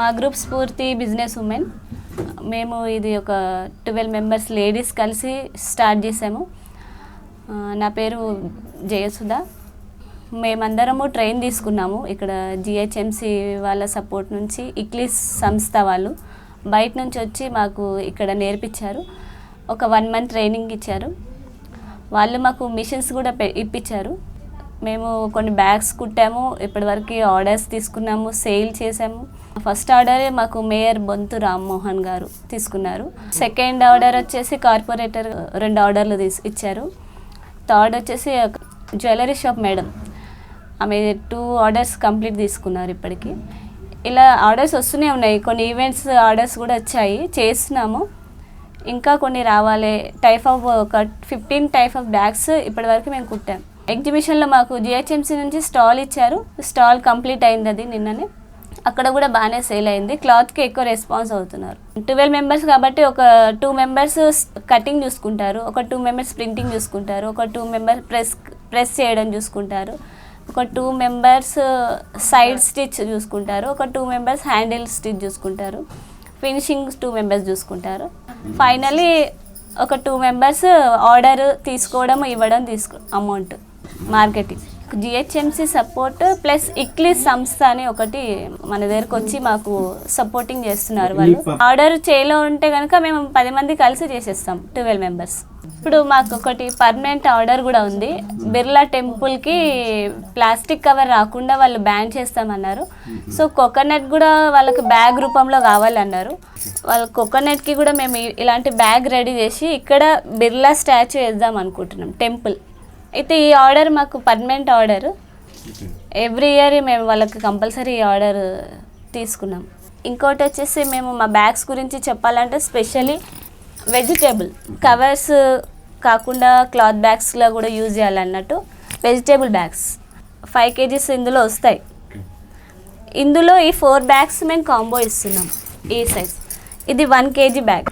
మా గ్రూప్ స్ఫూర్తి business women. మేము ఇది ఒక 12 మెంబర్స్ లేడీస్ కలిసి స్టార్ట్ చేసాము. నా పేరు జయసుధ. మేమందరము ట్రైన్ తీసుకున్నాము ఇక్కడ జిహెచ్ఎంసి వాళ్ళ సపోర్ట్ నుంచి. ఇక్లీస్ సంస్థ వాళ్ళు బయట నుంచి వచ్చి మాకు ఇక్కడ నేర్పించారు. ఒక 1 మంత్ ట్రైనింగ్ ఇచ్చారు. వాళ్ళు మాకు మిషన్స్ కూడా ఇప్పించారు. మేము కొన్ని బ్యాగ్స్ కుట్టాము. ఇప్పటివరకు ఆర్డర్స్ తీసుకున్నాము, సేల్ చేసాము. ఫస్ట్ ఆర్డరే మాకు మేయర్ బొంతు రామ్మోహన్ గారు తీసుకున్నారు. సెకండ్ ఆర్డర్ వచ్చేసి కార్పొరేటర్ 2 ఆర్డర్లు ఇచ్చారు. థర్డ్ వచ్చేసి జ్యువెలరీ షాప్ మేడం, ఆమె 2 ఆర్డర్స్ కంప్లీట్ తీసుకున్నారు. ఇప్పటికి ఇలా ఆర్డర్స్ వస్తూనే ఉన్నాయి. కొన్ని ఈవెంట్స్ ఆర్డర్స్ కూడా వచ్చాయి, చేస్తున్నాము. ఇంకా కొన్ని రావాలి. ఒక 15 టైప్ ఆఫ్ బ్యాగ్స్ ఇప్పటివరకు మేము కుట్టాము. ఎగ్జిబిషన్లో మాకు జిహెచ్ఎంసీ నుంచి స్టాల్ ఇచ్చారు. స్టాల్ కంప్లీట్ అయింది, అది నిన్ననే. అక్కడ కూడా బాగానే సేల్ అయింది. క్లాత్కి ఎక్కువ రెస్పాన్స్ అవుతున్నారు. 12 మెంబర్స్ కాబట్టి ఒక 2 మెంబర్స్ కటింగ్ చూసుకుంటారు, ఒక 2 మెంబర్స్ ప్రింటింగ్ చూసుకుంటారు, ఒక 2 మెంబర్స్ ప్రెస్ చేయడం చూసుకుంటారు, ఒక 2 మెంబర్స్ సైడ్ స్టిచ్ చూసుకుంటారు, ఒక 2 మెంబర్స్ హ్యాండిల్ స్టిచ్ చూసుకుంటారు, ఫినిషింగ్ 2 మెంబర్స్ చూసుకుంటారు. ఫైనలీ ఒక 2 మెంబర్స్ ఆర్డర్ తీసుకోవడం, ఇవ్వడం, amount marketing. GHMC support plus ఇక్లీస్ సంస్థ అని ఒకటి మన దగ్గరకు వచ్చి మాకు సపోర్టింగ్ చేస్తున్నారు. వాళ్ళు ఆర్డర్ చేయలో ఉంటే కనుక మేము 10 మంది కలిసి చేసేస్తాం, 12 మెంబర్స్. ఇప్పుడు మాకు ఒకటి పర్మనెంట్ ఆర్డర్ కూడా ఉంది. బిర్లా టెంపుల్కి ప్లాస్టిక్ కవర్ రాకుండా వాళ్ళు బ్యాన్ చేస్తామన్నారు. సో కోకోనట్ కూడా వాళ్ళకి బ్యాగ్ రూపంలో కావాలన్నారు. వాళ్ళ కోకోనట్కి కూడా మేము ఇలాంటి బ్యాగ్ రెడీ చేసి ఇక్కడ బిర్లా స్టాచ్యూ వేద్దాం అనుకుంటున్నాం, టెంపుల్. అయితే ఈ ఆర్డర్ మాకు పర్మనెంట్ ఆర్డర్. ఎవ్రీ ఇయర్ మేము వాళ్ళకి కంపల్సరీ ఆర్డర్ తీసుకున్నాం. ఇంకోటి వచ్చేసి మేము మా బ్యాగ్స్ గురించి చెప్పాలంటే స్పెషల్లీ వెజిటేబుల్ కవర్స్ కాకుండా క్లాత్ బ్యాగ్స్లో కూడా యూజ్ చేయాలన్నట్టు వెజిటేబుల్ బ్యాగ్స్ 5 kgs ఇందులో వస్తాయి. ఇందులో ఈ 4 బ్యాగ్స్ మేము కాంబో ఇస్తున్నాం. ఈ సైజ్ ఇది 1 kg బ్యాగ్.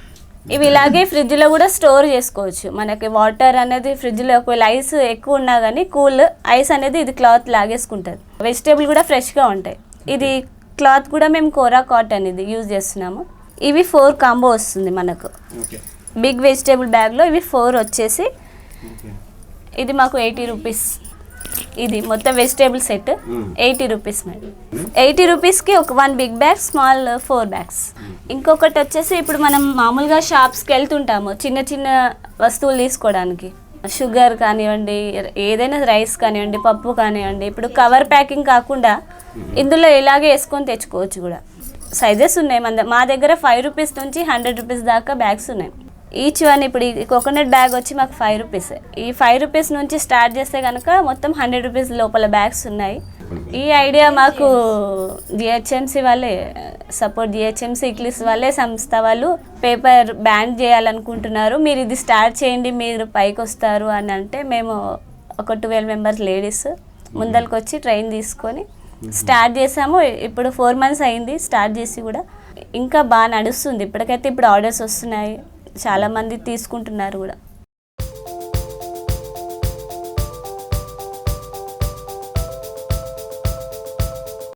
ఇవి ఇలాగే ఫ్రిడ్జ్లో కూడా స్టోర్ చేసుకోవచ్చు. మనకి వాటర్ అనేది ఫ్రిడ్జ్లో ఒకవేళ ఐస్ ఎక్కువ ఉన్నా కానీ కూల్ ఐస్ అనేది ఇది క్లాత్ లాగేసుకుంటుంది. వెజిటేబుల్ కూడా ఫ్రెష్గా ఉంటాయి. ఇది క్లాత్ కూడా మేము కోరా కాటన్ ఇది యూజ్ చేస్తున్నాము. ఇవి 4 కాంబో వస్తుంది మనకు. బిగ్ వెజిటేబుల్ బ్యాగ్లో ఇవి 4 వచ్చేసి ఇది మాకు 80 రూపీస్. ఇది మొత్తం వెజిటేబుల్ సెట్ 80 రూపీస్ మేడం. 80 రూపీస్కి ఒక 1 బిగ్ బ్యాగ్, స్మాల్ 4 బ్యాగ్స్. ఇంకొకటి వచ్చేసి ఇప్పుడు మనం మామూలుగా షాప్స్కి వెళ్తుంటాము చిన్న చిన్న వస్తువులు తీసుకోవడానికి, షుగర్ కానివ్వండి, ఏదైనా రైస్ కానివ్వండి, పప్పు కానివ్వండి. ఇప్పుడు కవర్ ప్యాకింగ్ కాకుండా ఇందులో ఇలాగే వేసుకొని తెచ్చుకోవచ్చు కూడా. సైజెస్ ఉన్నాయి మా దగ్గర 5 రూపీస్ నుంచి 100 రూపీస్ దాకా బ్యాగ్స్ ఉన్నాయి. ఈచ్ వన్ ఇప్పుడు ఈ కోకోనట్ బ్యాగ్ వచ్చి మాకు 5 రూపీస్. ఈ 5 రూపీస్ నుంచి స్టార్ట్ చేస్తే కనుక మొత్తం 100 రూపీస్ లోపల బ్యాగ్స్ ఉన్నాయి. ఈ ఐడియా మాకు జిహెచ్ఎంసి వాళ్ళే సపోర్ట్, జిహెచ్ఎంసి ఇక్లీస్ వాళ్ళే సంస్థ వాళ్ళు పేపర్ బ్యాన్ చేయాలనుకుంటున్నారు, మీరు ఇది స్టార్ట్ చేయండి, మీరు పైకి వస్తారు అని అంటే మేము ఒక 12 మెంబర్స్ లేడీస్ ముందరికి వచ్చి ట్రైన్ తీసుకొని స్టార్ట్ చేసాము. ఇప్పుడు 4 మంత్స్ అయింది స్టార్ట్ చేసి కూడా. ఇంకా బాగా నడుస్తుంది ఇప్పటికైతే. ఇప్పుడు ఆర్డర్స్ వస్తున్నాయి, చాలామంది తీసుకుంటున్నారు కూడా.